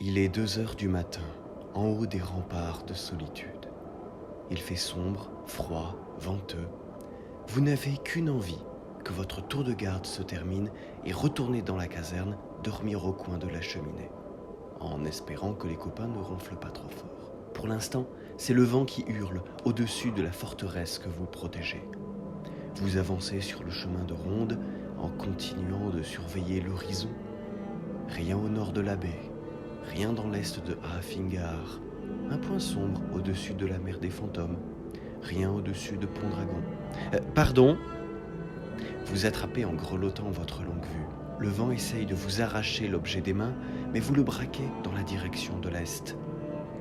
Il est 2 heures du matin, en haut des remparts de solitude. Il fait sombre, froid, venteux. Vous n'avez qu'une envie, que votre tour de garde se termine et retourner dans la caserne, dormir au coin de la cheminée, en espérant que les copains ne ronflent pas trop fort. Pour l'instant, c'est le vent qui hurle au-dessus de la forteresse que vous protégez. Vous avancez sur le chemin de ronde en continuant de surveiller l'horizon. Rien au nord de la baie, rien dans l'est de Haafingar, un point sombre au-dessus de la mer des fantômes, rien au-dessus de Pont-Dragon. Pardon. Vous attrapez en grelottant votre longue vue. Le vent essaye de vous arracher l'objet des mains, mais vous le braquez dans la direction de l'est.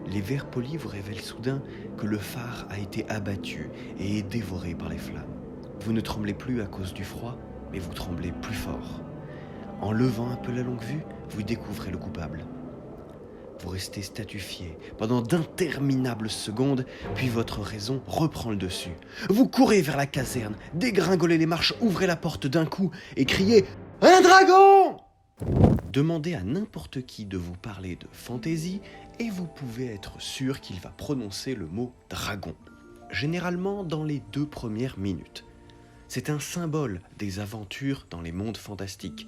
Les vers polis vous révèlent soudain que le phare a été abattu et est dévoré par les flammes. Vous ne tremblez plus à cause du froid, mais vous tremblez plus fort. En levant un peu la longue vue, vous découvrez le coupable. Vous restez statufié pendant d'interminables secondes, puis votre raison reprend le dessus. Vous courez vers la caserne, dégringolez les marches, ouvrez la porte d'un coup et criez « Un dragon !» Demandez à n'importe qui de vous parler de fantaisie et vous pouvez être sûr qu'il va prononcer le mot « dragon », généralement dans les 2 premières minutes. C'est un symbole des aventures dans les mondes fantastiques.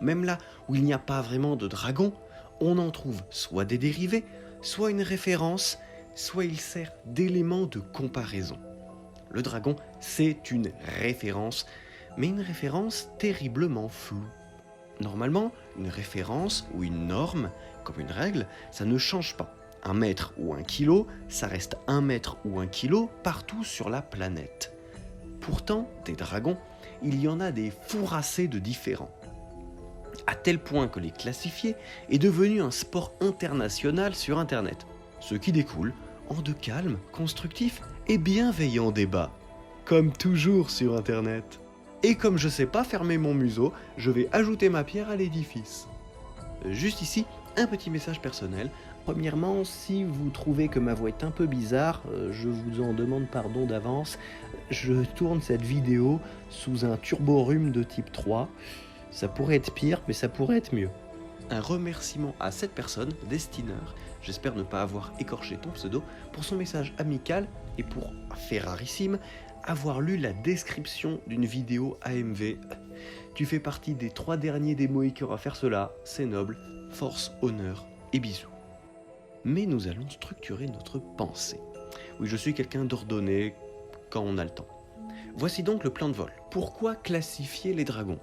Même là où il n'y a pas vraiment de dragon, on en trouve soit des dérivés, soit une référence, soit il sert d'élément de comparaison. Le dragon, c'est une référence, mais une référence terriblement floue. Normalement, une référence ou une norme, comme une règle, ça ne change pas. 1 mètre ou 1 kilo, ça reste 1 mètre ou 1 kilo partout sur la planète. Pourtant, des dragons, il y en a des fourrassés de différents. À tel point que les classifier est devenu un sport international sur Internet, ce qui découle en de calmes, constructifs et bienveillants débats. Comme toujours sur Internet. Et comme je sais pas fermer mon museau, je vais ajouter ma pierre à l'édifice. Juste ici, un petit message personnel. Premièrement, si vous trouvez que ma voix est un peu bizarre, je vous en demande pardon d'avance. Je tourne cette vidéo sous un turborhume de type 3. Ça pourrait être pire, mais ça pourrait être mieux. Un remerciement à cette personne, Destiner, j'espère ne pas avoir écorché ton pseudo, pour son message amical et pour, fait rarissime, avoir lu la description d'une vidéo AMV. Tu fais partie des 3 derniers des Mohiqueurs à faire cela, c'est noble, force, honneur et bisous. Mais nous allons structurer notre pensée. Oui, je suis quelqu'un d'ordonné quand on a le temps. Voici donc le plan de vol. Pourquoi classifier les dragons ?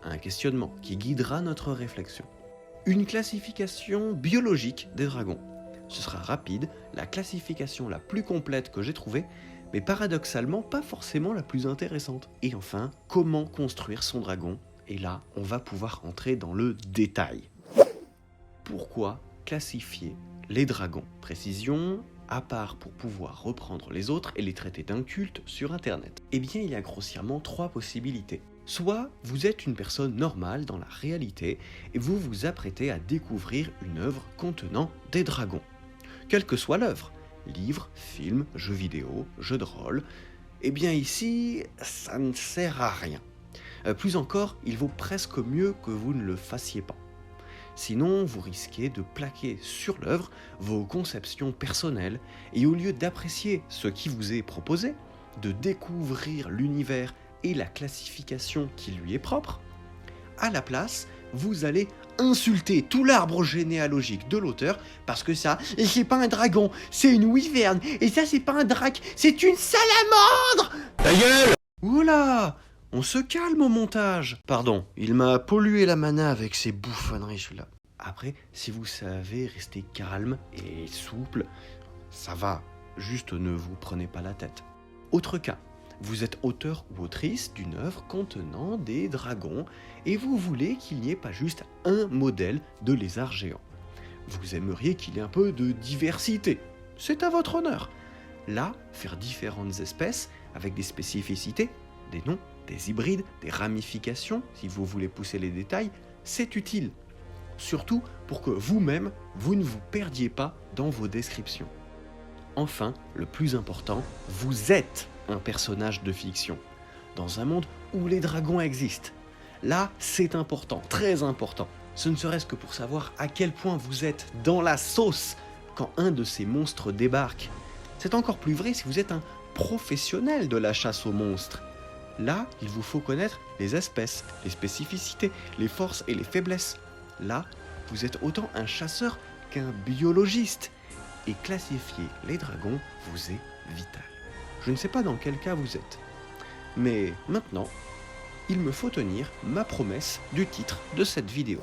Un questionnement qui guidera notre réflexion. Une classification biologique des dragons. Ce sera rapide, la classification la plus complète que j'ai trouvée, mais paradoxalement pas forcément la plus intéressante. Et enfin, comment construire son dragon ? Et là, on va pouvoir entrer dans le détail. Pourquoi classifier les dragons ? Précision, à part pour pouvoir reprendre les autres et les traiter d'incultes sur Internet. Eh bien, il y a grossièrement 3 possibilités. Soit vous êtes une personne normale dans la réalité et vous vous apprêtez à découvrir une œuvre contenant des dragons. Quelle que soit l'œuvre, livre, film, jeu vidéo, jeu de rôle, eh bien ici, ça ne sert à rien. Plus encore, il vaut presque mieux que vous ne le fassiez pas. Sinon, vous risquez de plaquer sur l'œuvre vos conceptions personnelles et au lieu d'apprécier ce qui vous est proposé, de découvrir l'univers et la classification qui lui est propre, à la place, vous allez insulter tout l'arbre généalogique de l'auteur parce que ça, c'est pas un dragon, c'est une wyverne, et ça c'est pas un drac, c'est une salamandre. Ta gueule! Oula! On se calme au montage. Pardon, il m'a pollué la mana avec ses bouffonneries celui-là. Après, si vous savez rester calme et souple, ça va, juste ne vous prenez pas la tête. Autre cas. Vous êtes auteur ou autrice d'une œuvre contenant des dragons et vous voulez qu'il n'y ait pas juste un modèle de lézard géant. Vous aimeriez qu'il y ait un peu de diversité. C'est à votre honneur. Là, faire différentes espèces avec des spécificités, des noms, des hybrides, des ramifications, si vous voulez pousser les détails, c'est utile. Surtout pour que vous-même, vous ne vous perdiez pas dans vos descriptions. Enfin, le plus important, vous êtes un personnage de fiction, dans un monde où les dragons existent. Là, c'est important, très important. ce ne serait-ce que pour savoir à quel point vous êtes dans la sauce quand un de ces monstres débarque. C'est encore plus vrai si vous êtes un professionnel de la chasse aux monstres. Là, il vous faut connaître les espèces, les spécificités, les forces et les faiblesses. Là, vous êtes autant un chasseur qu'un biologiste. Et classifier les dragons vous est vital. Je ne sais pas dans quel cas vous êtes. Mais maintenant, il me faut tenir ma promesse du titre de cette vidéo.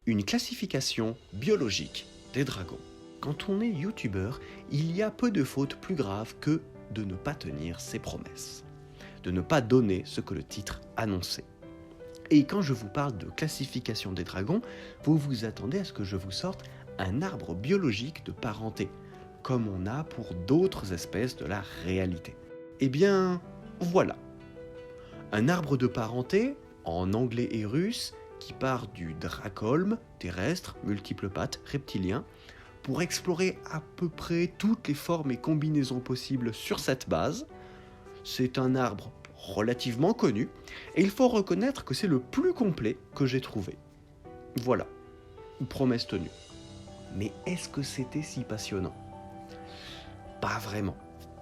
Une classification biologique des dragons. Quand on est youtubeur, il y a peu de fautes plus graves que de ne pas tenir ses promesses, de ne pas donner ce que le titre annonçait. Et quand je vous parle de classification des dragons, vous vous attendez à ce que je vous sorte un arbre biologique de parenté, comme on a pour d'autres espèces de la réalité. Eh bien, voilà. Un arbre de parenté, en anglais et russe, qui part du dracolme, terrestre, multiples pattes, reptilien, pour explorer à peu près toutes les formes et combinaisons possibles sur cette base. C'est un arbre relativement connu, et il faut reconnaître que c'est le plus complet que j'ai trouvé. Voilà, une promesse tenue. Mais est-ce que c'était si passionnant ? Pas vraiment.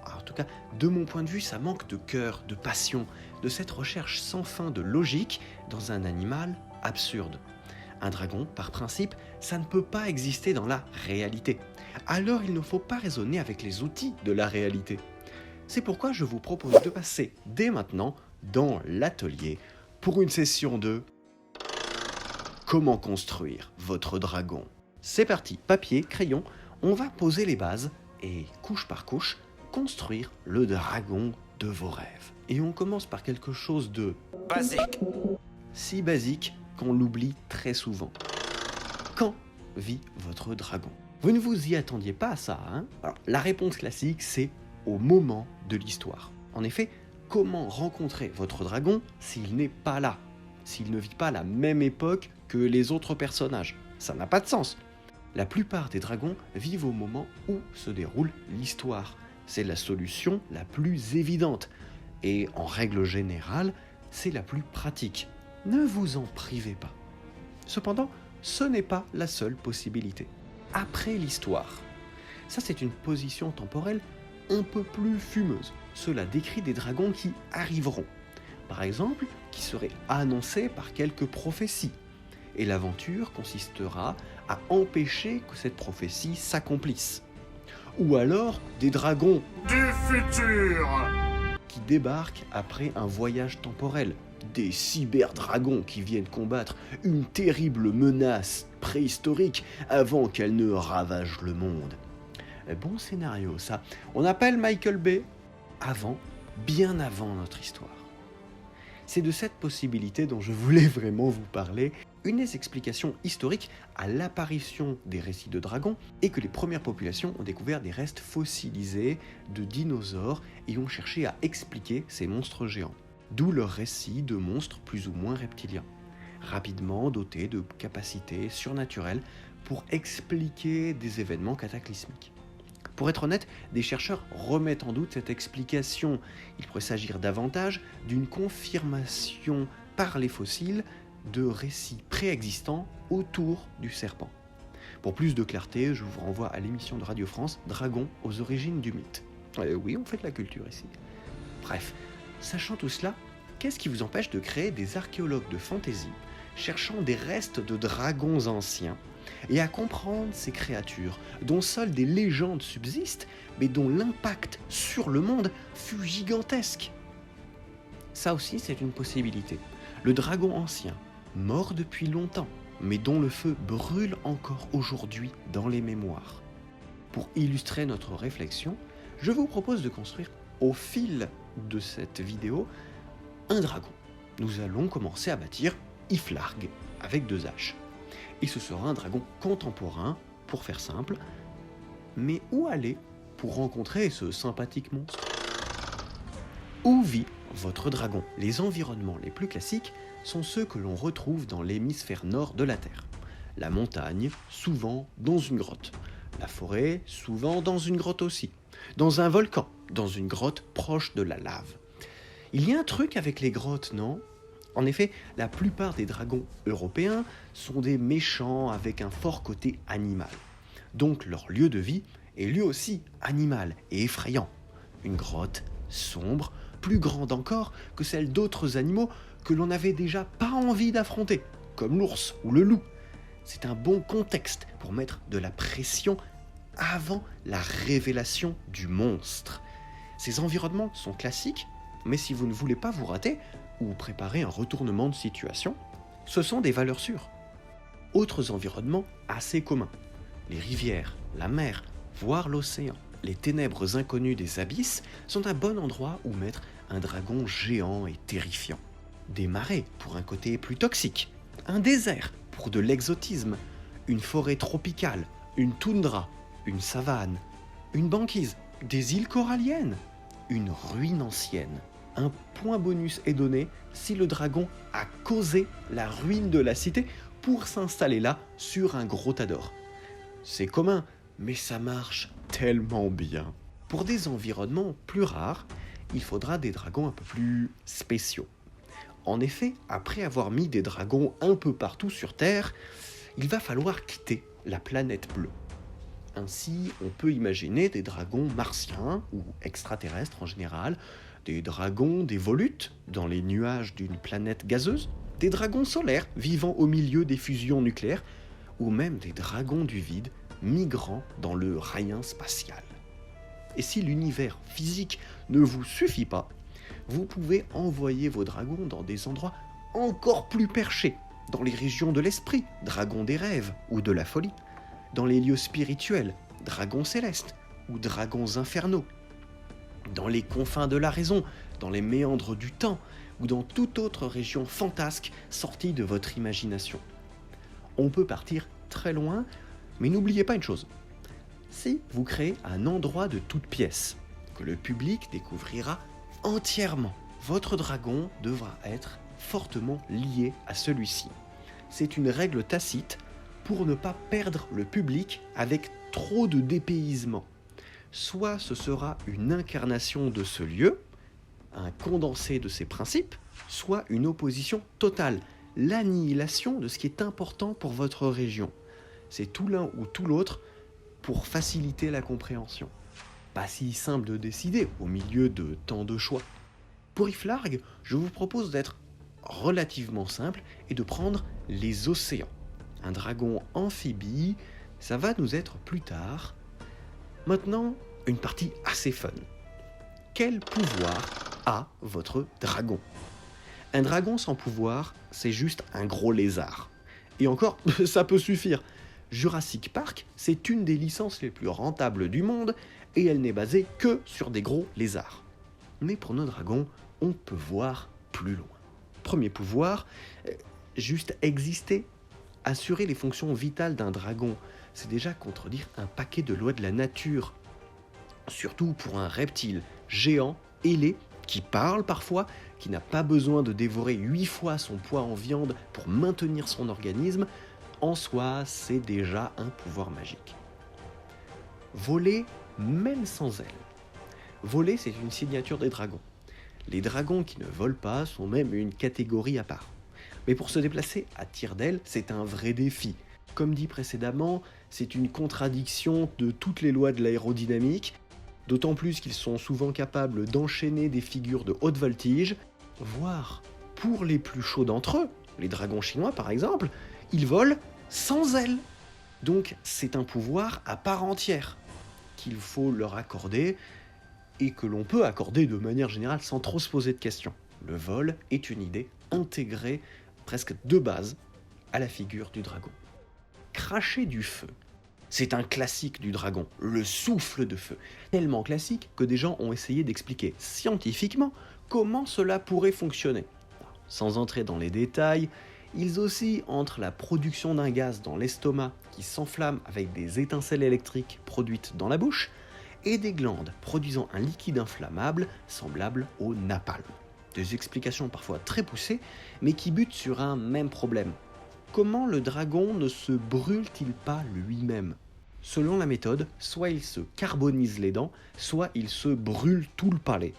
En tout cas, de mon point de vue, ça manque de cœur, de passion, de cette recherche sans fin de logique dans un animal absurde. Un dragon, par principe, ça ne peut pas exister dans la réalité. Alors il ne faut pas raisonner avec les outils de la réalité. C'est pourquoi je vous propose de passer dès maintenant dans l'atelier pour une session de comment construire votre dragon. C'est parti, papier, crayon, on va poser les bases et couche par couche, construire le dragon de vos rêves. Et on commence par quelque chose de basique. Si basique qu'on l'oublie très souvent. Quand vit votre dragon ? Vous ne vous y attendiez pas à ça, hein ? Alors, la réponse classique, c'est au moment de l'histoire. En effet, comment rencontrer votre dragon s'il n'est pas là ? S'il ne vit pas à la même époque que les autres personnages ? Ça n'a pas de sens. La plupart des dragons vivent au moment où se déroule l'histoire. C'est la solution la plus évidente. Et en règle générale, c'est la plus pratique. Ne vous en privez pas. Cependant, ce n'est pas la seule possibilité. Après l'histoire. Ça, c'est une position temporelle un peu plus fumeuse. Cela décrit des dragons qui arriveront. Par exemple, qui seraient annoncés par quelques prophéties. Et l'aventure consistera à empêcher que cette prophétie s'accomplisse. Ou alors des dragons du futur qui débarquent après un voyage temporel. Des cyberdragons qui viennent combattre une terrible menace préhistorique avant qu'elle ne ravage le monde. Bon scénario ça. On appelle Michael Bay bien avant notre histoire. C'est de cette possibilité dont je voulais vraiment vous parler, une des explications historiques à l'apparition des récits de dragons est que les premières populations ont découvert des restes fossilisés de dinosaures et ont cherché à expliquer ces monstres géants. D'où leur récit de monstres plus ou moins reptiliens, rapidement dotés de capacités surnaturelles pour expliquer des événements cataclysmiques. Pour être honnête, des chercheurs remettent en doute cette explication. Il pourrait s'agir davantage d'une confirmation par les fossiles de récits préexistants autour du serpent. Pour plus de clarté, je vous renvoie à l'émission de Radio France « Dragon aux origines du mythe ». Oui, on fait de la culture ici. Bref, sachant tout cela, qu'est-ce qui vous empêche de créer des archéologues de fantaisie cherchant des restes de dragons anciens et à comprendre ces créatures dont seules des légendes subsistent mais dont l'impact sur le monde fut gigantesque ? Ça aussi, c'est une possibilité. Le dragon ancien, mort depuis longtemps, mais dont le feu brûle encore aujourd'hui dans les mémoires. Pour illustrer notre réflexion, je vous propose de construire au fil de cette vidéo un dragon. Nous allons commencer à bâtir Iflarg avec 2 H. Et ce sera un dragon contemporain, pour faire simple. Mais où aller pour rencontrer ce sympathique monstre ? Où vit votre dragon ? Les environnements les plus classiques sont ceux que l'on retrouve dans l'hémisphère nord de la Terre. La montagne, souvent dans une grotte. La forêt, souvent dans une grotte aussi. Dans un volcan, dans une grotte proche de la lave. Il y a un truc avec les grottes, non ? En effet, la plupart des dragons européens sont des méchants avec un fort côté animal. Donc leur lieu de vie est lui aussi animal et effrayant. Une grotte sombre, plus grande encore que celle d'autres animaux que l'on n'avait déjà pas envie d'affronter, comme l'ours ou le loup. C'est un bon contexte pour mettre de la pression avant la révélation du monstre. Ces environnements sont classiques, mais si vous ne voulez pas vous rater ou préparer un retournement de situation, ce sont des valeurs sûres. Autres environnements assez communs, les rivières, la mer, voire l'océan, les ténèbres inconnues des abysses sont un bon endroit où mettre un dragon géant et terrifiant. Des marais pour un côté plus toxique, un désert pour de l'exotisme, une forêt tropicale, une toundra, une savane, une banquise, des îles coralliennes, une ruine ancienne. Un point bonus est donné si le dragon a causé la ruine de la cité pour s'installer là sur un gros tas d'or. C'est commun, mais ça marche tellement bien. Pour des environnements plus rares, il faudra des dragons un peu plus spéciaux. En effet, après avoir mis des dragons un peu partout sur Terre, il va falloir quitter la planète bleue. Ainsi, on peut imaginer des dragons martiens ou extraterrestres en général, des dragons des volutes dans les nuages d'une planète gazeuse, des dragons solaires vivant au milieu des fusions nucléaires, ou même des dragons du vide migrant dans le rayon spatial. Et si l'univers physique ne vous suffit pas, vous pouvez envoyer vos dragons dans des endroits encore plus perchés, dans les régions de l'esprit, dragons des rêves ou de la folie, dans les lieux spirituels, dragons célestes ou dragons infernaux, dans les confins de la raison, dans les méandres du temps ou dans toute autre région fantasque sortie de votre imagination. On peut partir très loin, mais n'oubliez pas une chose. Si vous créez un endroit de toute pièce, que le public découvrira entièrement, votre dragon devra être fortement lié à celui-ci. C'est une règle tacite pour ne pas perdre le public avec trop de dépaysement. Soit ce sera une incarnation de ce lieu, un condensé de ses principes, soit une opposition totale, l'annihilation de ce qui est important pour votre région. C'est tout l'un ou tout l'autre pour faciliter la compréhension. Pas si simple de décider au milieu de tant de choix. Pour Iflarg, je vous propose d'être relativement simple et de prendre les océans. Un dragon amphibie, ça va nous être plus tard. Maintenant, une partie assez fun. Quel pouvoir a votre dragon ? Un dragon sans pouvoir, c'est juste un gros lézard. Et encore, ça peut suffire. Jurassic Park, c'est une des licences les plus rentables du monde et elle n'est basée que sur des gros lézards. Mais pour nos dragons, on peut voir plus loin. Premier pouvoir, juste exister. Assurer les fonctions vitales d'un dragon, c'est déjà contredire un paquet de lois de la nature. Surtout pour un reptile géant, ailé, qui parle parfois, qui n'a pas besoin de dévorer 8 fois son poids en viande pour maintenir son organisme, en soi, c'est déjà un pouvoir magique. Voler, même sans aile. Voler, c'est une signature des dragons. Les dragons qui ne volent pas sont même une catégorie à part. Mais pour se déplacer à tire d'aile, c'est un vrai défi. Comme dit précédemment, c'est une contradiction de toutes les lois de l'aérodynamique, d'autant plus qu'ils sont souvent capables d'enchaîner des figures de haute voltige, voire, pour les plus chauds d'entre eux, les dragons chinois par exemple, ils volent sans ailes. Donc c'est un pouvoir à part entière, qu'il faut leur accorder, et que l'on peut accorder de manière générale sans trop se poser de questions. Le vol est une idée intégrée presque de base à la figure du dragon. Cracher du feu. C'est un classique du dragon, le souffle de feu. Tellement classique que des gens ont essayé d'expliquer scientifiquement comment cela pourrait fonctionner. Sans entrer dans les détails, ils oscillent entre la production d'un gaz dans l'estomac qui s'enflamme avec des étincelles électriques produites dans la bouche et des glandes produisant un liquide inflammable semblable au napalm. Des explications parfois très poussées, mais qui butent sur un même problème. Comment le dragon ne se brûle-t-il pas lui-même ? Selon la méthode, soit il se carbonise les dents, soit il se brûle tout le palais.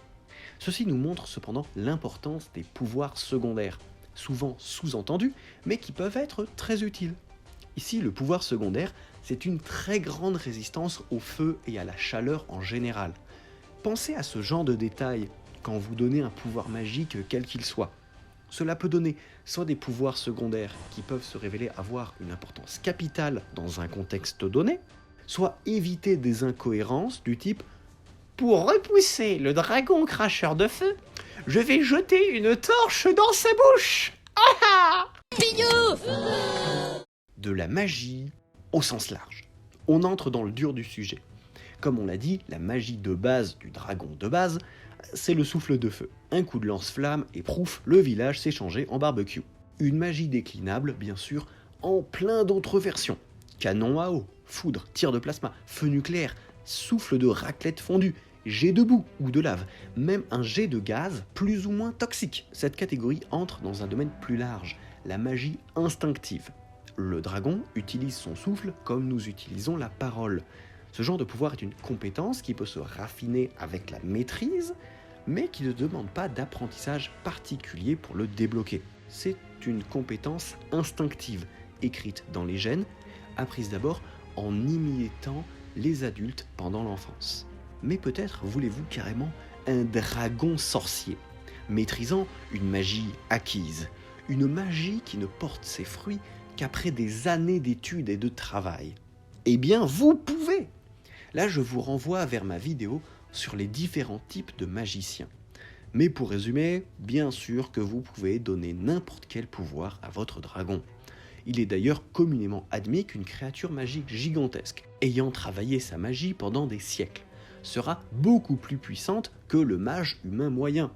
Ceci nous montre cependant l'importance des pouvoirs secondaires. souvent sous-entendus, mais qui peuvent être très utiles. Ici, le pouvoir secondaire, c'est une très grande résistance au feu et à la chaleur en général. Pensez à ce genre de détails quand vous donnez un pouvoir magique quel qu'il soit. Cela peut donner soit des pouvoirs secondaires qui peuvent se révéler avoir une importance capitale dans un contexte donné, soit éviter des incohérences du type « Pour repousser le dragon cracheur de feu, je vais jeter une torche dans sa bouche !» De la magie au sens large. On entre dans le dur du sujet. Comme on l'a dit, la magie de base du dragon de base, c'est le souffle de feu. Un coup de lance-flamme et prouf, le village s'est changé en barbecue. Une magie déclinable, bien sûr, en plein d'autres versions. Canon à eau, foudre, tir de plasma, feu nucléaire, souffle de raclette fondue, jet de boue ou de lave, même un jet de gaz plus ou moins toxique. Cette catégorie entre dans un domaine plus large, la magie instinctive. Le dragon utilise son souffle comme nous utilisons la parole. Ce genre de pouvoir est une compétence qui peut se raffiner avec la maîtrise, mais qui ne demande pas d'apprentissage particulier pour le débloquer. C'est une compétence instinctive, écrite dans les gènes, apprise d'abord en imitant les adultes pendant l'enfance. Mais peut-être voulez-vous carrément un dragon sorcier, maîtrisant une magie acquise, une magie qui ne porte ses fruits qu'après des années d'études et de travail. Eh bien, vous pouvez! Là, je vous renvoie vers ma vidéo sur les différents types de magiciens. Mais pour résumer, bien sûr que vous pouvez donner n'importe quel pouvoir à votre dragon. Il est d'ailleurs communément admis qu'une créature magique gigantesque, ayant travaillé sa magie pendant des siècles, sera beaucoup plus puissante que le mage humain moyen.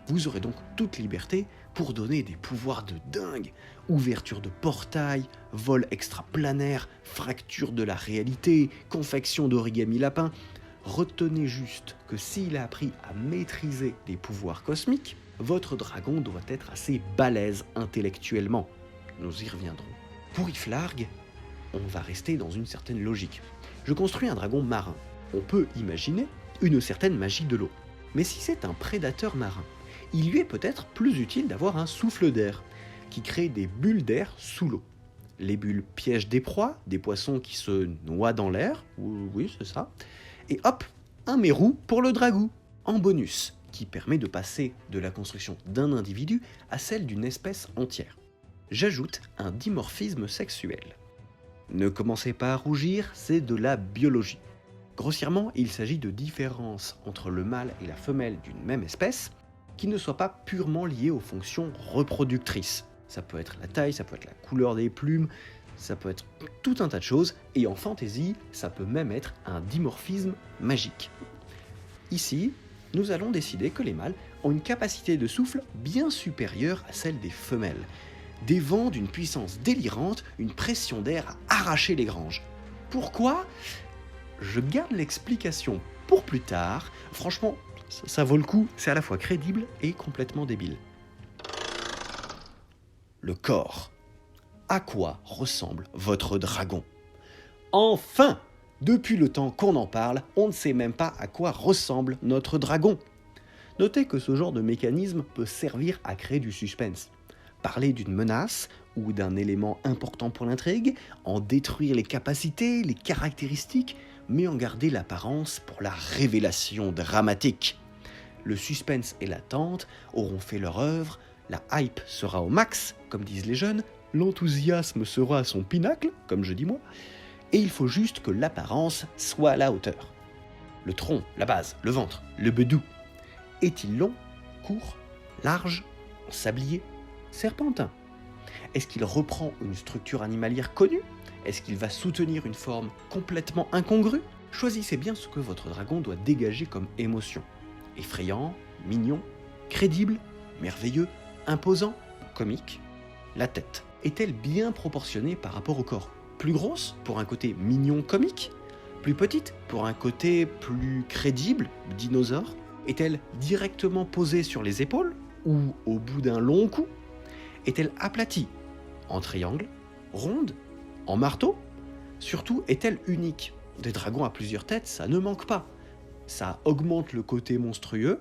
Vous aurez donc toute liberté pour donner des pouvoirs de dingue, ouverture de portails, vol extraplanaire, fracture de la réalité, confection d'origami lapin. Retenez juste que s'il a appris à maîtriser des pouvoirs cosmiques, votre dragon doit être assez balèze intellectuellement. Nous y reviendrons. Pour Iflarg, on va rester dans une certaine logique. Je construis un dragon marin. On peut imaginer une certaine magie de l'eau. Mais si c'est un prédateur marin, il lui est peut-être plus utile d'avoir un souffle d'air, qui crée des bulles d'air sous l'eau. Les bulles piègent des proies, des poissons qui se noient dans l'air, oui c'est ça, et hop, un mérou pour le dragou, en bonus, qui permet de passer de la construction d'un individu à celle d'une espèce entière. J'ajoute un dimorphisme sexuel. Ne commencez pas à rougir, c'est de la biologie. Grossièrement, il s'agit de différences entre le mâle et la femelle d'une même espèce, qui ne soient pas purement liées aux fonctions reproductrices. Ça peut être la taille, ça peut être la couleur des plumes, ça peut être tout un tas de choses, et en fantasy, ça peut même être un dimorphisme magique. Ici, nous allons décider que les mâles ont une capacité de souffle bien supérieure à celle des femelles. Des vents d'une puissance délirante, une pression d'air à arracher les granges. Pourquoi ? Je garde l'explication pour plus tard. Franchement, ça vaut le coup, c'est à la fois crédible et complètement débile. Le corps. À quoi ressemble votre dragon ? Enfin ! Depuis le temps qu'on en parle, on ne sait même pas à quoi ressemble notre dragon. Notez que ce genre de mécanisme peut servir à créer du suspense. Parler d'une menace ou d'un élément important pour l'intrigue, en détruire les capacités, les caractéristiques, mais en garder l'apparence pour la révélation dramatique. Le suspense et l'attente auront fait leur œuvre, la hype sera au max, comme disent les jeunes, l'enthousiasme sera à son pinacle, comme je dis moi, et il faut juste que l'apparence soit à la hauteur. Le tronc, la base, le ventre, le bedou. Est-il long, court, large, en sablier, serpentin ? Est-ce qu'il reprend une structure animalière connue ? Est-ce qu'il va soutenir une forme complètement incongrue ? Choisissez bien ce que votre dragon doit dégager comme émotion. Effrayant, mignon, crédible, merveilleux, imposant, comique. La tête est-elle bien proportionnée par rapport au corps ? Plus grosse pour un côté mignon comique ? Plus petite pour un côté plus crédible, dinosaure ? Est-elle directement posée sur les épaules ou au bout d'un long cou ? Est-elle aplatie, en triangle, ronde, en marteau ? Surtout, est-elle unique ? Des dragons à plusieurs têtes, ça ne manque pas. Ça augmente le côté monstrueux.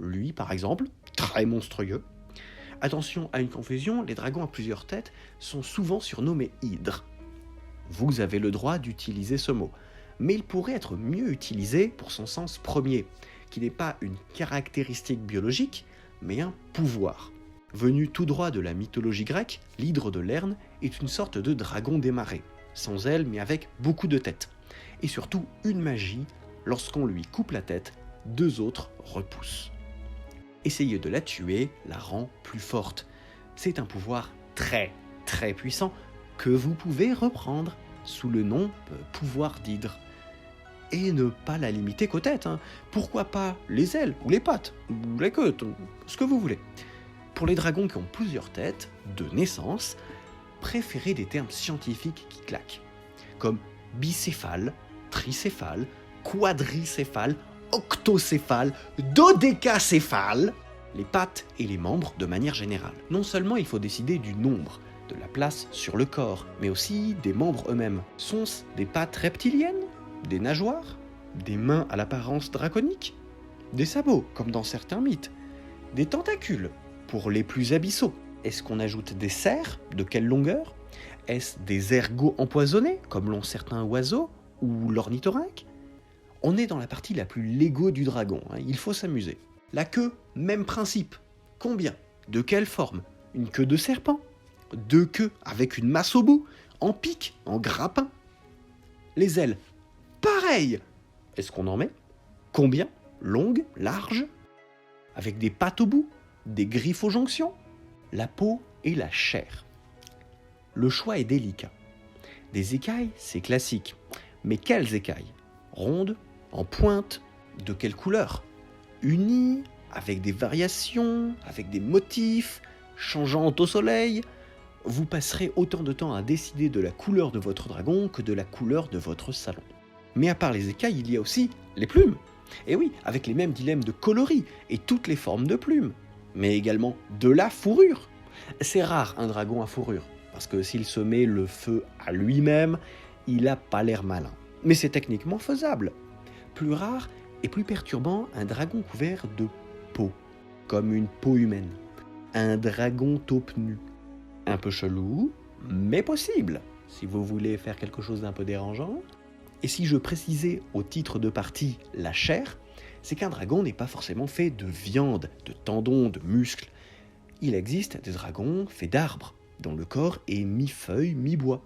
lui par exemple, très monstrueux. Attention à une confusion, les dragons à plusieurs têtes sont souvent surnommés hydres. Vous avez le droit d'utiliser ce mot, mais il pourrait être mieux utilisé pour son sens premier, qui n'est pas une caractéristique biologique, mais un pouvoir. Venu tout droit de la mythologie grecque, l'hydre de Lerne est une sorte de dragon des marais, sans ailes mais avec beaucoup de têtes. Et surtout une magie, lorsqu'on lui coupe la tête, 2 autres repoussent. Essayer de la tuer la rend plus forte. C'est un pouvoir très très puissant que vous pouvez reprendre sous le nom pouvoir d'hydre. Et ne pas la limiter qu'aux têtes. Pourquoi pas les ailes ou les pattes ou la queue, ce que vous voulez. Pour les dragons qui ont plusieurs têtes, de naissance, préférez des termes scientifiques qui claquent, comme bicéphale, tricéphale, quadricéphale, octocéphale, dodécacéphale, les pattes et les membres de manière générale. Non seulement il faut décider du nombre, de la place sur le corps, mais aussi des membres eux-mêmes. Sont-ce des pattes reptiliennes, des nageoires, des mains à l'apparence draconique, des sabots comme dans certains mythes, des tentacules pour les plus abyssaux? Est-ce qu'on ajoute des serres? De quelle longueur? Est-ce des ergots empoisonnés comme l'ont certains oiseaux ou l'ornithorynque? On est dans la partie la plus Lego du dragon, il faut s'amuser. La queue, même principe. Combien? De quelle forme? Une queue de serpent? 2 queues avec une masse au bout? En pic? En grappin? Les ailes, pareil! Est-ce qu'on en met? Combien? Longues? Larges? Avec des pattes au bout? Des griffes aux jonctions? La peau et la chair. Le choix est délicat. Des écailles, c'est classique. Mais quelles écailles? Rondes? En pointe? De quelle couleur? Unies? Avec des variations? Avec des motifs? Changeantes au soleil? Vous passerez autant de temps à décider de la couleur de votre dragon que de la couleur de votre salon. Mais à part les écailles, il y a aussi les plumes. Et oui, avec les mêmes dilemmes de coloris et toutes les formes de plumes. Mais également de la fourrure. C'est rare un dragon à fourrure, parce que s'il se met le feu à lui-même, il n'a pas l'air malin. Mais c'est techniquement faisable. Plus rare et plus perturbant, un dragon couvert de peau, comme une peau humaine. Un dragon taupe nu. Un peu chelou, mais possible, si vous voulez faire quelque chose d'un peu dérangeant. Et si je précisais au titre de partie la chair, c'est qu'un dragon n'est pas forcément fait de viande, de tendons, de muscles. Il existe des dragons faits d'arbres, dont le corps est mi-feuille, mi-bois.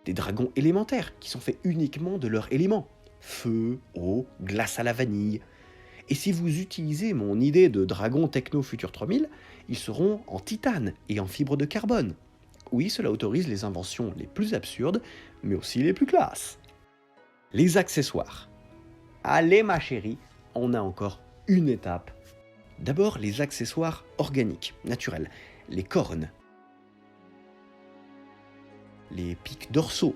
Des dragons élémentaires, qui sont faits uniquement de leurs éléments. Feu, eau, glace à la vanille. Et si vous utilisez mon idée de dragon Techno Future 3000, ils seront en titane et en fibre de carbone. Oui, cela autorise les inventions les plus absurdes, mais aussi les plus classes. Les accessoires. Allez ma chérie, on a encore une étape. D'abord, les accessoires organiques, naturels. Les cornes, les pics dorsaux,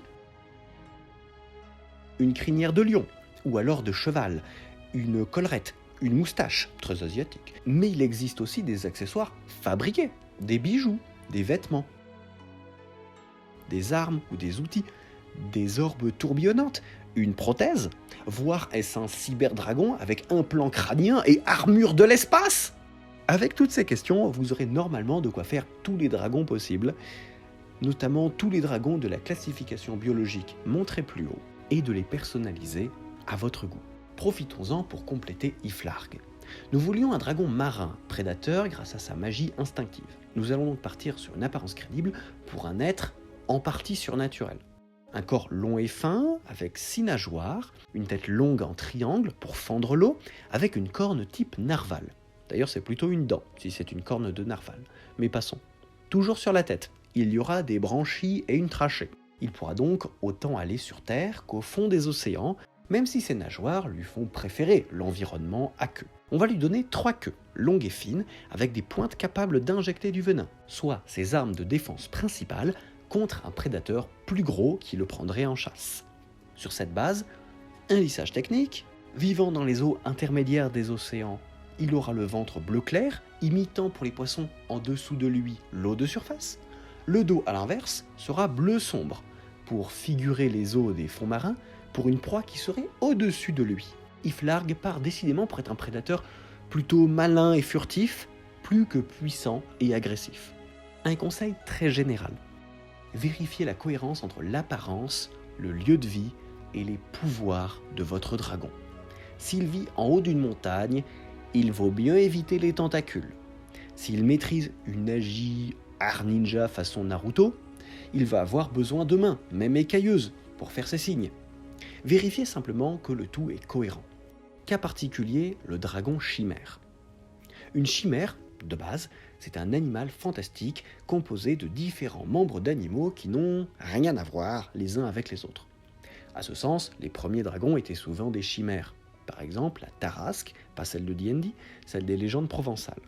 une crinière de lion, ou alors de cheval, une collerette, une moustache, très asiatique. Mais il existe aussi des accessoires fabriqués, des bijoux, des vêtements, des armes ou des outils, des orbes tourbillonnantes, une prothèse, voire est-ce un cyberdragon avec implant crânien et armure de l'espace? Avec toutes ces questions, vous aurez normalement de quoi faire tous les dragons possibles, notamment tous les dragons de la classification biologique montrés plus haut, et de les personnaliser à votre goût. Profitons-en pour compléter Iflarg. Nous voulions un dragon marin, prédateur grâce à sa magie instinctive. Nous allons donc partir sur une apparence crédible pour un être en partie surnaturel. Un corps long et fin, avec 6 nageoires, une tête longue en triangle pour fendre l'eau, avec une corne type narval. D'ailleurs, c'est plutôt une dent, si c'est une corne de narval. Mais passons. Toujours sur la tête, il y aura des branchies et une trachée. Il pourra donc autant aller sur Terre qu'au fond des océans, même si ses nageoires lui font préférer l'environnement à queue. On va lui donner 3 queues, longues et fines, avec des pointes capables d'injecter du venin, soit ses armes de défense principales contre un prédateur plus gros qui le prendrait en chasse. Sur cette base, un lissage technique, vivant dans les eaux intermédiaires des océans, il aura le ventre bleu clair, imitant pour les poissons en dessous de lui l'eau de surface. Le dos, à l'inverse, sera bleu sombre, pour figurer les eaux des fonds marins, pour une proie qui serait au-dessus de lui. Iflarg part décidément pour être un prédateur plutôt malin et furtif, plus que puissant et agressif. Un conseil très général. Vérifiez la cohérence entre l'apparence, le lieu de vie et les pouvoirs de votre dragon. S'il vit en haut d'une montagne, il vaut mieux éviter les tentacules. S'il maîtrise une magie art ninja façon Naruto, il va avoir besoin de mains, même écailleuses, pour faire ses signes. Vérifiez simplement que le tout est cohérent. Cas particulier, le dragon chimère. Une chimère, de base, c'est un animal fantastique composé de différents membres d'animaux qui n'ont rien à voir les uns avec les autres. À ce sens, les premiers dragons étaient souvent des chimères. Par exemple, la Tarasque, pas celle de D&D, celle des légendes provençales.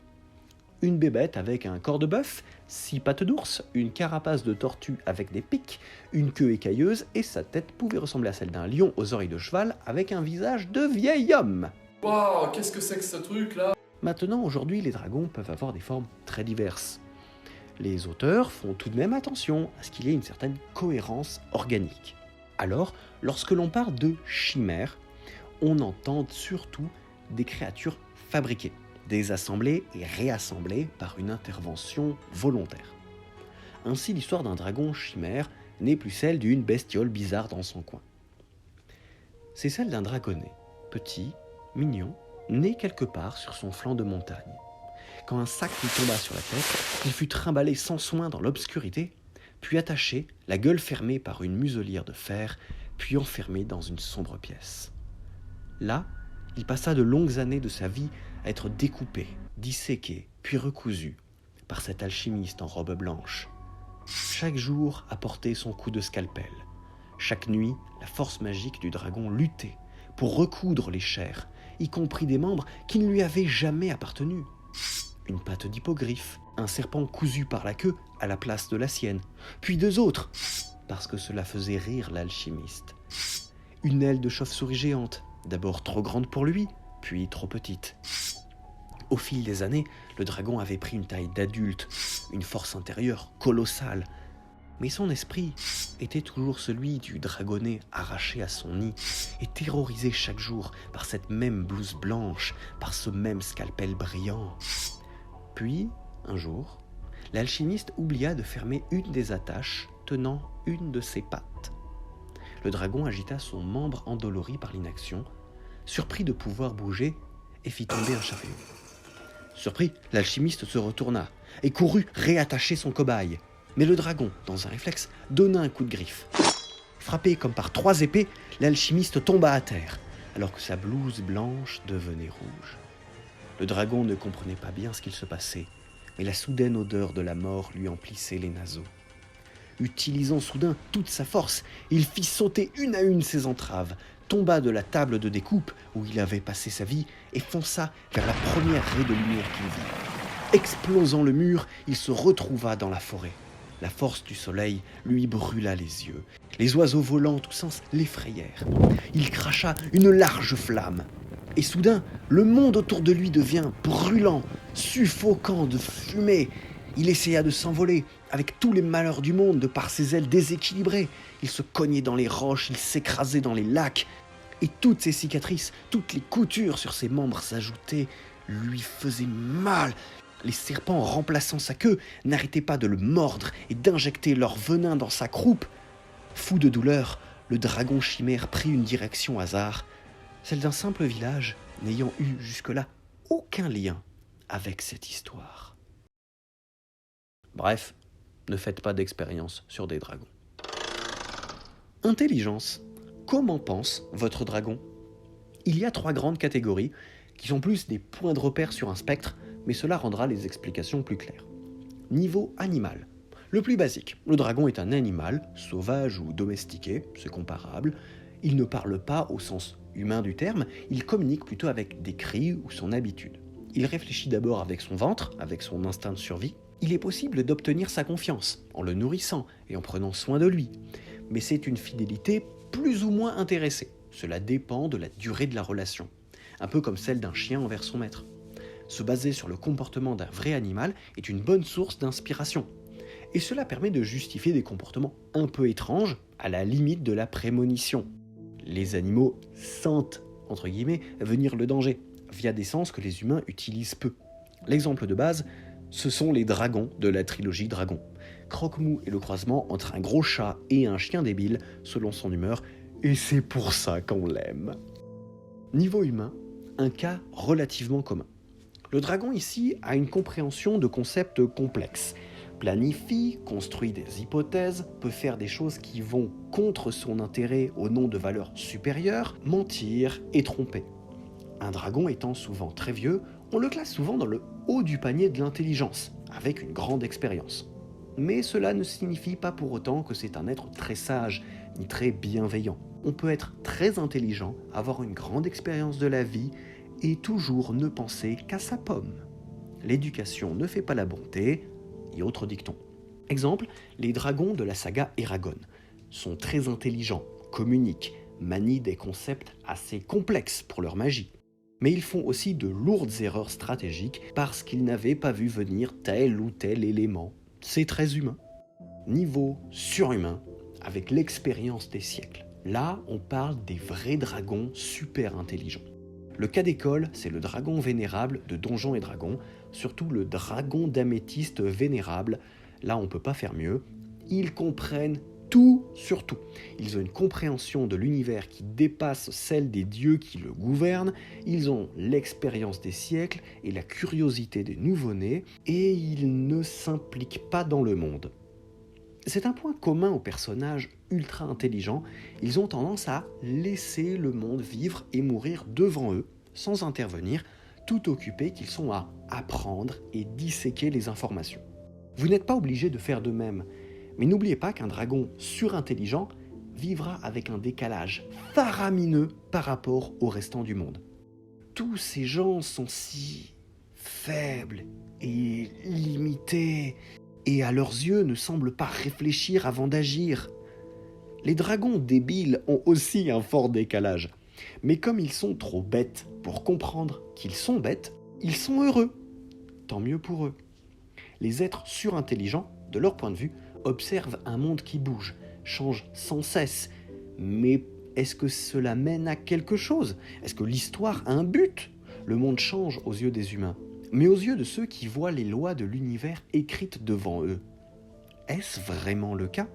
Une bébête avec un corps de bœuf, 6 pattes d'ours, une carapace de tortue avec des pics, une queue écailleuse et sa tête pouvait ressembler à celle d'un lion aux oreilles de cheval avec un visage de vieil homme. Waouh, qu'est-ce que c'est que ce truc là? Maintenant, aujourd'hui, les dragons peuvent avoir des formes très diverses. Les auteurs font tout de même attention à ce qu'il y ait une certaine cohérence organique. Alors, lorsque l'on parle de chimères, on entend surtout des créatures fabriquées, désassemblées et réassemblées par une intervention volontaire. Ainsi, l'histoire d'un dragon chimère n'est plus celle d'une bestiole bizarre dans son coin. C'est celle d'un dragonnet, petit, mignon, né quelque part sur son flanc de montagne. Quand un sac lui tomba sur la tête, il fut trimballé sans soin dans l'obscurité, puis attaché, la gueule fermée par une muselière de fer, puis enfermé dans une sombre pièce. Là, il passa de longues années de sa vie à être découpé, disséqué, puis recousu par cet alchimiste en robe blanche. Chaque jour apportait son coup de scalpel. Chaque nuit, la force magique du dragon luttait pour recoudre les chairs, y compris des membres qui ne lui avaient jamais appartenu. Une patte d'hippogriffe, un serpent cousu par la queue à la place de la sienne, puis 2 autres, parce que cela faisait rire l'alchimiste. Une aile de chauve-souris géante, d'abord trop grande pour lui, puis trop petite. Au fil des années, le dragon avait pris une taille d'adulte, une force intérieure colossale, mais son esprit était toujours celui du dragonnet arraché à son nid et terrorisé chaque jour par cette même blouse blanche, par ce même scalpel brillant. Puis, un jour, l'alchimiste oublia de fermer une des attaches tenant une de ses pattes. Le dragon agita son membre endolori par l'inaction, surpris de pouvoir bouger, et fit tomber un chapeau. Surpris, l'alchimiste se retourna et courut réattacher son cobaye. Mais le dragon, dans un réflexe, donna un coup de griffe. Frappé comme par 3 épées, l'alchimiste tomba à terre, alors que sa blouse blanche devenait rouge. Le dragon ne comprenait pas bien ce qu'il se passait, mais la soudaine odeur de la mort lui emplissait les naseaux. Utilisant soudain toute sa force, il fit sauter une à une ses entraves, tomba de la table de découpe où il avait passé sa vie et fonça vers la première raie de lumière qu'il vit. Explosant le mur, il se retrouva dans la forêt. La force du soleil lui brûla les yeux. Les oiseaux volants tous sens l'effrayèrent. Il cracha une large flamme. Et soudain, le monde autour de lui devient brûlant, suffocant de fumée. Il essaya de s'envoler, avec tous les malheurs du monde de par ses ailes déséquilibrées. Il se cognait dans les roches, il s'écrasait dans les lacs. Et toutes ses cicatrices, toutes les coutures sur ses membres ajoutées lui faisaient mal. Les serpents remplaçant sa queue n'arrêtaient pas de le mordre et d'injecter leur venin dans sa croupe. Fou de douleur, le dragon chimère prit une direction au hasard, celle d'un simple village n'ayant eu jusque-là aucun lien avec cette histoire. Bref, ne faites pas d'expérience sur des dragons. Intelligence. Comment pense votre dragon ? Il y a 3 grandes catégories qui sont plus des points de repère sur un spectre, mais cela rendra les explications plus claires. Niveau animal. Le plus basique, le dragon est un animal, sauvage ou domestiqué, c'est comparable. Il ne parle pas au sens humain du terme, il communique plutôt avec des cris ou son habitude. Il réfléchit d'abord avec son ventre, avec son instinct de survie. Il est possible d'obtenir sa confiance, en le nourrissant et en prenant soin de lui. Mais c'est une fidélité plus ou moins intéressée. Cela dépend de la durée de la relation, un peu comme celle d'un chien envers son maître. Se baser sur le comportement d'un vrai animal est une bonne source d'inspiration. Et cela permet de justifier des comportements un peu étranges, à la limite de la prémonition. Les animaux sentent, entre guillemets, venir le danger, via des sens que les humains utilisent peu. L'exemple de base, ce sont les dragons de la trilogie Dragon. Croque-Mou est le croisement entre un gros chat et un chien débile, selon son humeur, et c'est pour ça qu'on l'aime. Niveau humain, un cas relativement commun. Le dragon ici a une compréhension de concepts complexes. Planifie, construit des hypothèses, peut faire des choses qui vont contre son intérêt au nom de valeurs supérieures, mentir et tromper. Un dragon étant souvent très vieux, on le classe souvent dans le haut du panier de l'intelligence, avec une grande expérience. Mais cela ne signifie pas pour autant que c'est un être très sage, ni très bienveillant. On peut être très intelligent, avoir une grande expérience de la vie, et toujours ne penser qu'à sa pomme. L'éducation ne fait pas la bonté, et autres dictons. Exemple, les dragons de la saga Eragon sont très intelligents, communiquent, manient des concepts assez complexes pour leur magie. Mais ils font aussi de lourdes erreurs stratégiques parce qu'ils n'avaient pas vu venir tel ou tel élément. C'est très humain. Niveau surhumain, avec l'expérience des siècles. Là, on parle des vrais dragons super intelligents. Le cas d'école, c'est le dragon vénérable de Donjons et Dragons, surtout le dragon d'améthyste vénérable. Là, on peut pas faire mieux. Ils comprennent tout sur tout. Ils ont une compréhension de l'univers qui dépasse celle des dieux qui le gouvernent. Ils ont l'expérience des siècles et la curiosité des nouveau-nés, et ils ne s'impliquent pas dans le monde. C'est un point commun aux personnages ultra intelligents, ils ont tendance à laisser le monde vivre et mourir devant eux, sans intervenir, tout occupés qu'ils sont à apprendre et disséquer les informations. Vous n'êtes pas obligé de faire de même, mais n'oubliez pas qu'un dragon surintelligent vivra avec un décalage faramineux par rapport au restant du monde. Tous ces gens sont si faibles et limités, et à leurs yeux ne semblent pas réfléchir avant d'agir. Les dragons débiles ont aussi un fort décalage, mais comme ils sont trop bêtes pour comprendre qu'ils sont bêtes, ils sont heureux. Tant mieux pour eux. Les êtres surintelligents, de leur point de vue, observent un monde qui bouge, change sans cesse. Mais est-ce que cela mène à quelque chose ? Est-ce que l'histoire a un but ? Le monde change aux yeux des humains, mais aux yeux de ceux qui voient les lois de l'univers écrites devant eux. Est-ce vraiment le cas ?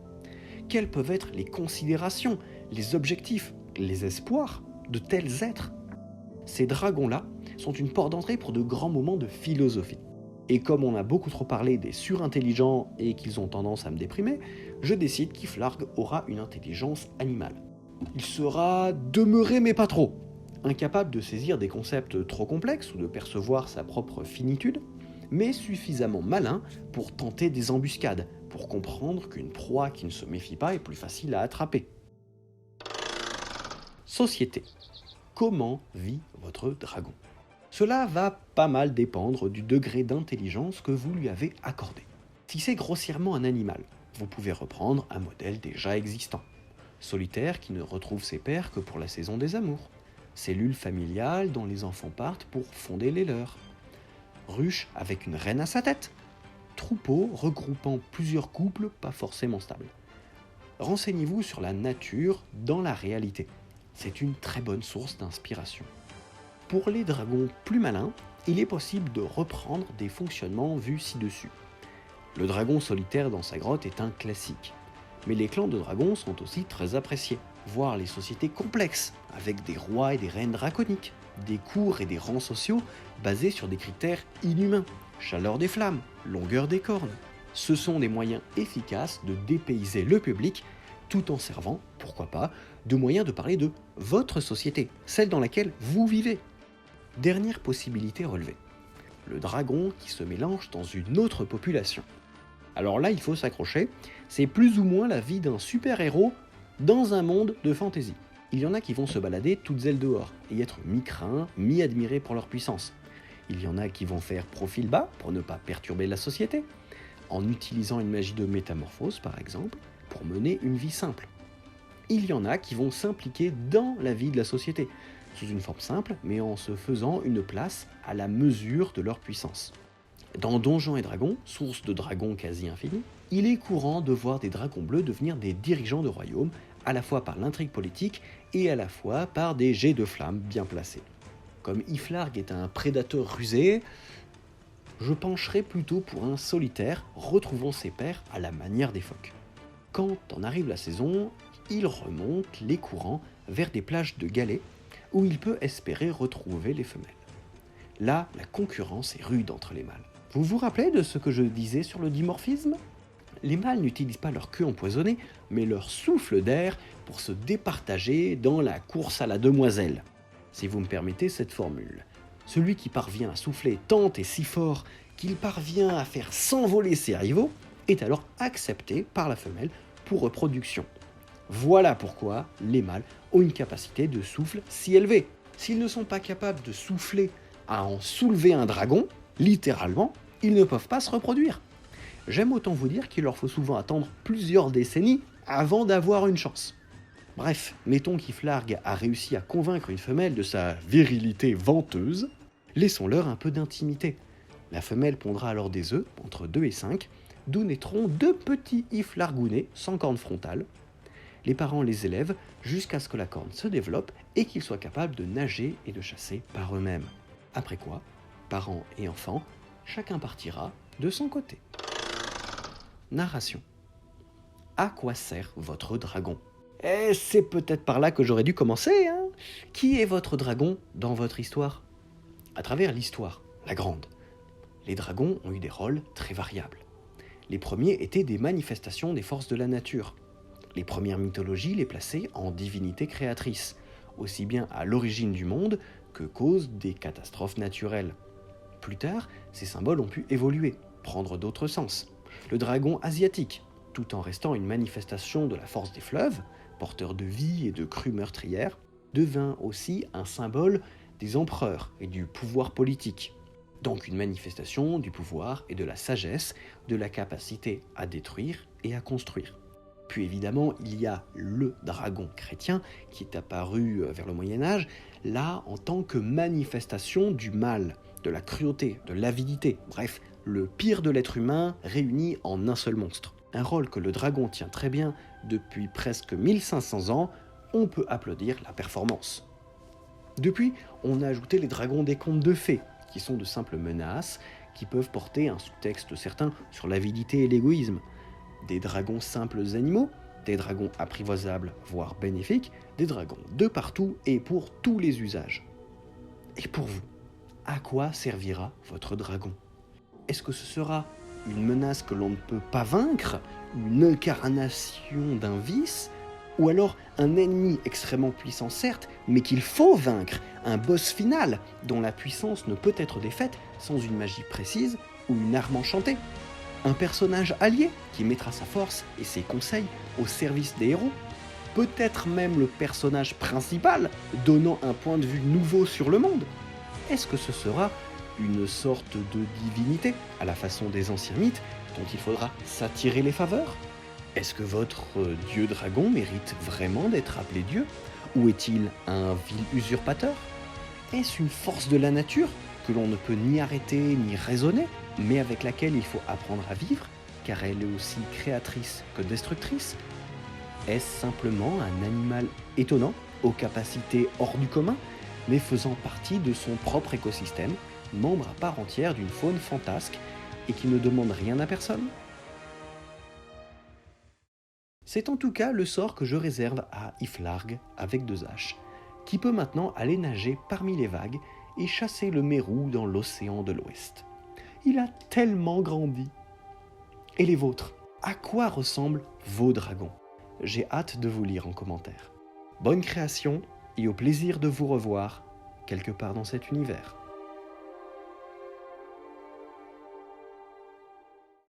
Quelles peuvent être les considérations, les objectifs, les espoirs de tels êtres ? Ces dragons-là sont une porte d'entrée pour de grands moments de philosophie. Et comme on a beaucoup trop parlé des surintelligents et qu'ils ont tendance à me déprimer, je décide qu'Iflarg aura une intelligence animale. Il sera demeuré mais pas trop, incapable de saisir des concepts trop complexes ou de percevoir sa propre finitude, mais suffisamment malin pour tenter des embuscades, pour comprendre qu'une proie qui ne se méfie pas est plus facile à attraper. Société. Comment vit votre dragon ? Cela va pas mal dépendre du degré d'intelligence que vous lui avez accordé. Si c'est grossièrement un animal, vous pouvez reprendre un modèle déjà existant. Solitaire qui ne retrouve ses pairs que pour la saison des amours. Cellule familiale dont les enfants partent pour fonder les leurs. Ruche avec une reine à sa tête. Troupeau regroupant plusieurs couples pas forcément stables. Renseignez-vous sur la nature dans la réalité. C'est une très bonne source d'inspiration. Pour les dragons plus malins, il est possible de reprendre des fonctionnements vus ci-dessus. Le dragon solitaire dans sa grotte est un classique. Mais les clans de dragons sont aussi très appréciés, voire les sociétés complexes, avec des rois et des reines draconiques, des cours et des rangs sociaux basés sur des critères inhumains, chaleur des flammes, longueur des cornes. Ce sont des moyens efficaces de dépayser le public, tout en servant, pourquoi pas, de moyens de parler de votre société, celle dans laquelle vous vivez. Dernière possibilité relevée, le dragon qui se mélange dans une autre population. Alors là, il faut s'accrocher, c'est plus ou moins la vie d'un super-héros dans un monde de fantasy. Il y en a qui vont se balader toutes ailes dehors et être mi-craints, mi-admirés pour leur puissance. Il y en a qui vont faire profil bas pour ne pas perturber la société, en utilisant une magie de métamorphose par exemple, pour mener une vie simple. Il y en a qui vont s'impliquer dans la vie de la société, sous une forme simple, mais en se faisant une place à la mesure de leur puissance. Dans Donjons et Dragons, source de dragons quasi infinis, il est courant de voir des dragons bleus devenir des dirigeants de royaumes, à la fois par l'intrigue politique et à la fois par des jets de flammes bien placés. Comme Iflarg est un prédateur rusé, je pencherai plutôt pour un solitaire retrouvant ses pairs à la manière des phoques. Quand en arrive la saison, il remonte les courants vers des plages de galets où il peut espérer retrouver les femelles. Là, la concurrence est rude entre les mâles. Vous vous rappelez de ce que je disais sur le dimorphisme ? Les mâles n'utilisent pas leur queue empoisonnée, mais leur souffle d'air pour se départager dans la course à la demoiselle. Si vous me permettez cette formule. Celui qui parvient à souffler tant et si fort qu'il parvient à faire s'envoler ses rivaux est alors accepté par la femelle pour reproduction. Voilà pourquoi les mâles ont une capacité de souffle si élevée. S'ils ne sont pas capables de souffler à en soulever un dragon, littéralement, ils ne peuvent pas se reproduire. J'aime autant vous dire qu'il leur faut souvent attendre plusieurs décennies avant d'avoir une chance. Bref, mettons qu'Iflarg a réussi à convaincre une femelle de sa virilité venteuse, laissons-leur un peu d'intimité. La femelle pondra alors des œufs, entre 2 et 5, d'où naîtront 2 petits iflargounets sans corne frontale. Les parents les élèvent jusqu'à ce que la corne se développe et qu'ils soient capables de nager et de chasser par eux-mêmes. Après quoi, parents et enfants, chacun partira de son côté. Narration. À quoi sert votre dragon ? Et c'est peut-être par là que j'aurais dû commencer, hein ? Qui est votre dragon dans votre histoire ? À travers l'histoire, la grande, les dragons ont eu des rôles très variables. Les premiers étaient des manifestations des forces de la nature. Les premières mythologies les plaçaient en divinités créatrices, aussi bien à l'origine du monde que cause des catastrophes naturelles. Plus tard, ces symboles ont pu évoluer, prendre d'autres sens. Le dragon asiatique, tout en restant une manifestation de la force des fleuves, porteur de vie et de crues meurtrières, devint aussi un symbole des empereurs et du pouvoir politique. Donc une manifestation du pouvoir et de la sagesse, de la capacité à détruire et à construire. Puis évidemment, il y a le dragon chrétien qui est apparu vers le Moyen-Âge, là en tant que manifestation du mal, de la cruauté, de l'avidité, bref, le pire de l'être humain réuni en un seul monstre. Un rôle que le dragon tient très bien depuis presque 1500 ans, on peut applaudir la performance. Depuis, on a ajouté les dragons des contes de fées, qui sont de simples menaces, qui peuvent porter un sous-texte certain sur l'avidité et l'égoïsme. Des dragons simples animaux, des dragons apprivoisables, voire bénéfiques, des dragons de partout et pour tous les usages. Et pour vous, à quoi servira votre dragon ? Est-ce que ce sera une menace que l'on ne peut pas vaincre, une incarnation d'un vice, ou alors un ennemi extrêmement puissant certes, mais qu'il faut vaincre, un boss final dont la puissance ne peut être défaite sans une magie précise ou une arme enchantée ? Un personnage allié qui mettra sa force et ses conseils au service des héros ? Peut-être même le personnage principal, donnant un point de vue nouveau sur le monde ? Est-ce que ce sera une sorte de divinité, à la façon des anciens mythes, dont il faudra s'attirer les faveurs ? Est-ce que votre dieu dragon mérite vraiment d'être appelé dieu ? Ou est-il un vil usurpateur ? Est-ce une force de la nature que l'on ne peut ni arrêter ni raisonner, mais avec laquelle il faut apprendre à vivre, car elle est aussi créatrice que destructrice ? Est-ce simplement un animal étonnant, aux capacités hors du commun, mais faisant partie de son propre écosystème, membre à part entière d'une faune fantasque et qui ne demande rien à personne ? C'est en tout cas le sort que je réserve à Iflarg avec 2 H, qui peut maintenant aller nager parmi les vagues et chasser le mérou dans l'océan de l'Ouest. Il a tellement grandi. Et les vôtres ? À quoi ressemblent vos dragons ? J'ai hâte de vous lire en commentaire. Bonne création et au plaisir de vous revoir quelque part dans cet univers.